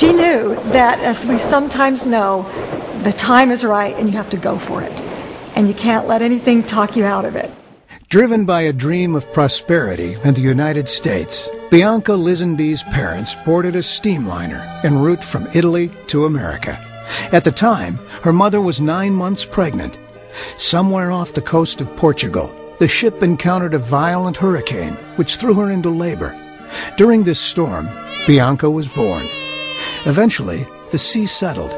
She knew that, as we sometimes know, the time is right and you have to go for it. And you can't let anything talk you out of it. Driven by a dream of prosperity in the United States, Bianca Lisenby's parents boarded a steamliner en route from Italy to America. At the time, her mother was 9 months pregnant. Somewhere off the coast of Portugal, the ship encountered a violent hurricane, which threw her into labor. During this storm, Bianca was born. Eventually, the sea settled.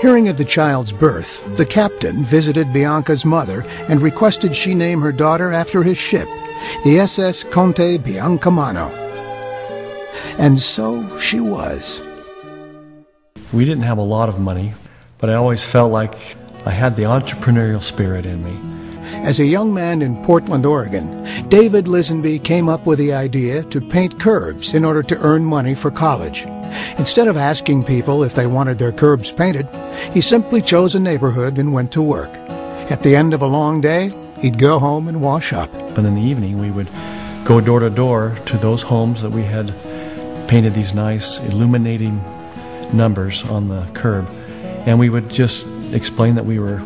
Hearing of the child's birth, the captain visited Bianca's mother and requested she name her daughter after his ship, the SS Conte Biancamano. And so she was. We didn't have a lot of money, but I always felt like I had the entrepreneurial spirit in me. As a young man in Portland, Oregon, David Lisenby came up with the idea to paint curbs in order to earn money for college. Instead of asking people if they wanted their curbs painted, he simply chose a neighborhood and went to work. At the end of a long day, he'd go home and wash up. But in the evening, we would go door to door to those homes that we had painted these nice illuminating numbers on the curb, and we would just explain that we were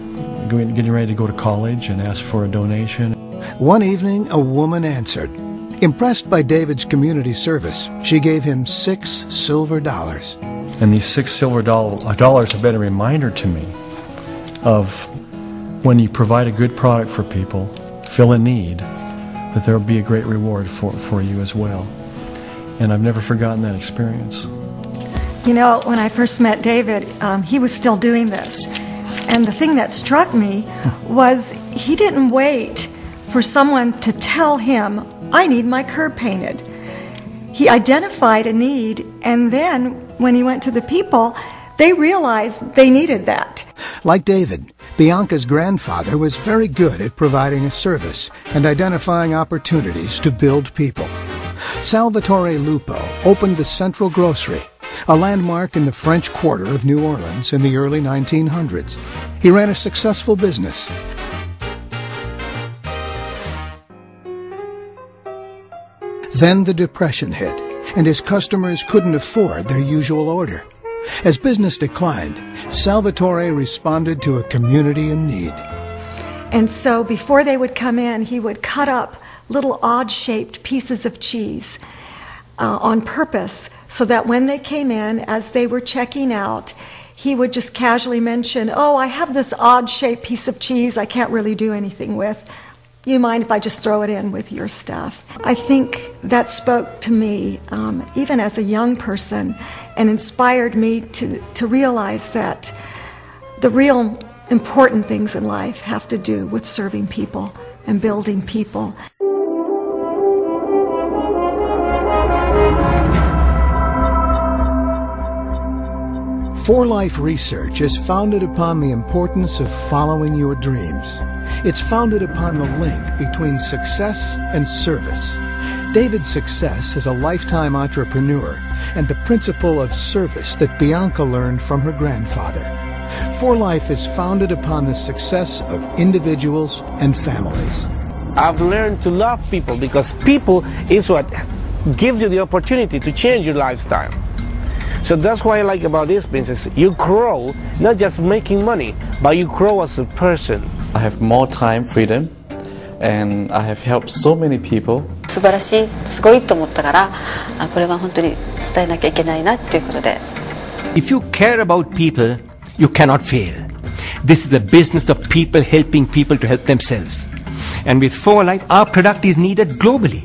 getting ready to go to college and ask for a donation. One evening, a woman answered. Impressed by David's community service, she gave him $6 silver. And these $6 silver dollars have been a reminder to me of when you provide a good product for people, fill a need, that there will be a great reward for you as well. And I've never forgotten that experience. You know, when I first met David, he was still doing this. And the thing that struck me was he didn't wait for someone to tell him, I need my curb painted. He identified a need, and then when he went to the people, they realized they needed that. Like David, Bianca's grandfather was very good at providing a service and identifying opportunities to build people. Salvatore Lupo opened the Central Grocery, a landmark in the French Quarter of New Orleans in the early 1900s. He ran a successful business. Then the Depression hit, and his customers couldn't afford their usual order. As business declined, Salvatore responded to a community in need. And so before they would come in, he would cut up little odd-shaped pieces of cheese on purpose, so that when they came in, as they were checking out, he would just casually mention, oh, I have this odd-shaped piece of cheese I can't really do anything with. You mind if I just throw it in with your stuff? I think that spoke to me, even as a young person, and inspired me to realize that the real important things in life have to do with serving people and building people. For Life Research is founded upon the importance of following your dreams. It's founded upon the link between success and service. David's success as a lifetime entrepreneur and the principle of service that Bianca learned from her grandfather. For Life is founded upon the success of individuals and families. I've learned to love people because people is what gives you the opportunity to change your lifestyle. So that's what I like about this business. You grow, not just making money, but you grow as a person. I have more time, freedom, and I have helped so many people. 素晴らしい、すごいと思ったから、これは本当に伝えなきゃいけないなっていうことで。If you care about people, you cannot fail. This is a business of people helping people to help themselves. And with For Life, our product is needed globally.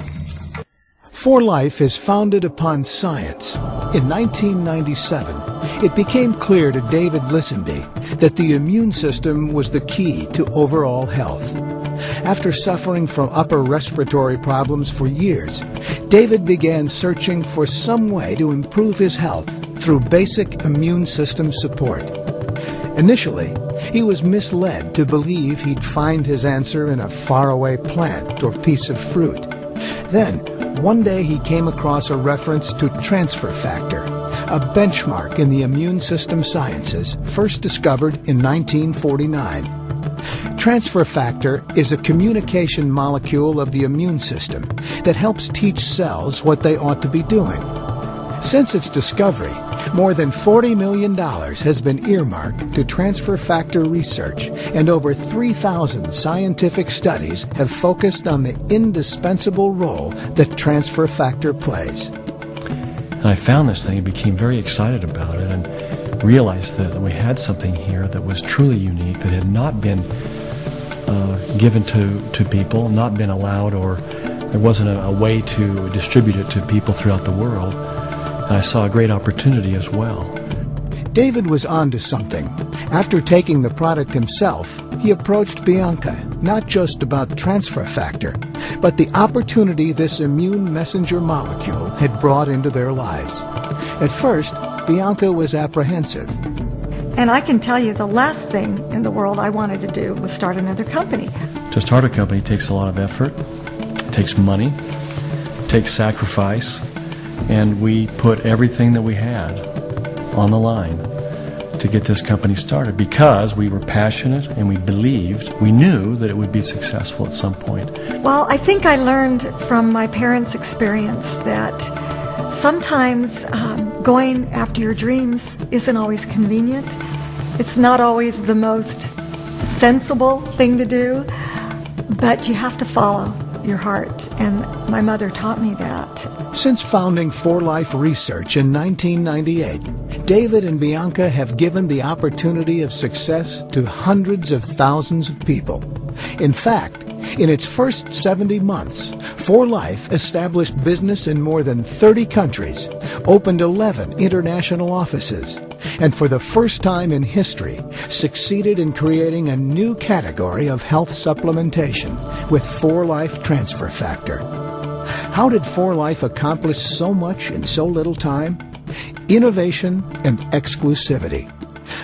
For Life is founded upon science. In 1997, it became clear to David Lisenby that the immune system was the key to overall health. After suffering from upper respiratory problems for years, David began searching for some way to improve his health through basic immune system support. Initially, he was misled to believe he'd find his answer in a faraway plant or piece of fruit. Then, one day he came across a reference to transfer factor, a benchmark in the immune system sciences first discovered in 1949. Transfer factor is a communication molecule of the immune system that helps teach cells what they ought to be doing. Since its discovery, more than $40 million has been earmarked to transfer factor research, and over 3,000 scientific studies have focused on the indispensable role that transfer factor plays. And I found this thing and became very excited about it and realized that we had something here that was truly unique, that had not been given to people, not been allowed, or there wasn't a way to distribute it to people throughout the world. And I saw a great opportunity as well. David was onto something. After taking the product himself, he approached Bianca, not just about transfer factor, but the opportunity this immune messenger molecule had brought into their lives. At first, Bianca was apprehensive. And I can tell you the last thing in the world I wanted to do was start another company. To start a company takes a lot of effort, it takes money, it takes sacrifice, and we put everything that we had on the line to get this company started because we were passionate and we believed, we knew that it would be successful at some point. Well, I think I learned from my parents' experience that sometimes going after your dreams isn't always convenient. It's not always the most sensible thing to do, but you have to follow your heart, and my mother taught me that. Since founding 4Life Research in 1998, David and Bianca have given the opportunity of success to hundreds of thousands of people. In fact, in its first 70 months, 4Life established business in more than 30 countries, opened 11 international offices, and for the first time in history, succeeded in creating a new category of health supplementation with 4Life Transfer Factor. How did 4Life accomplish so much in so little time? Innovation and exclusivity.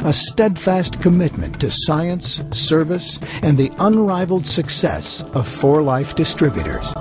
A steadfast commitment to science, service, and the unrivaled success of 4Life distributors.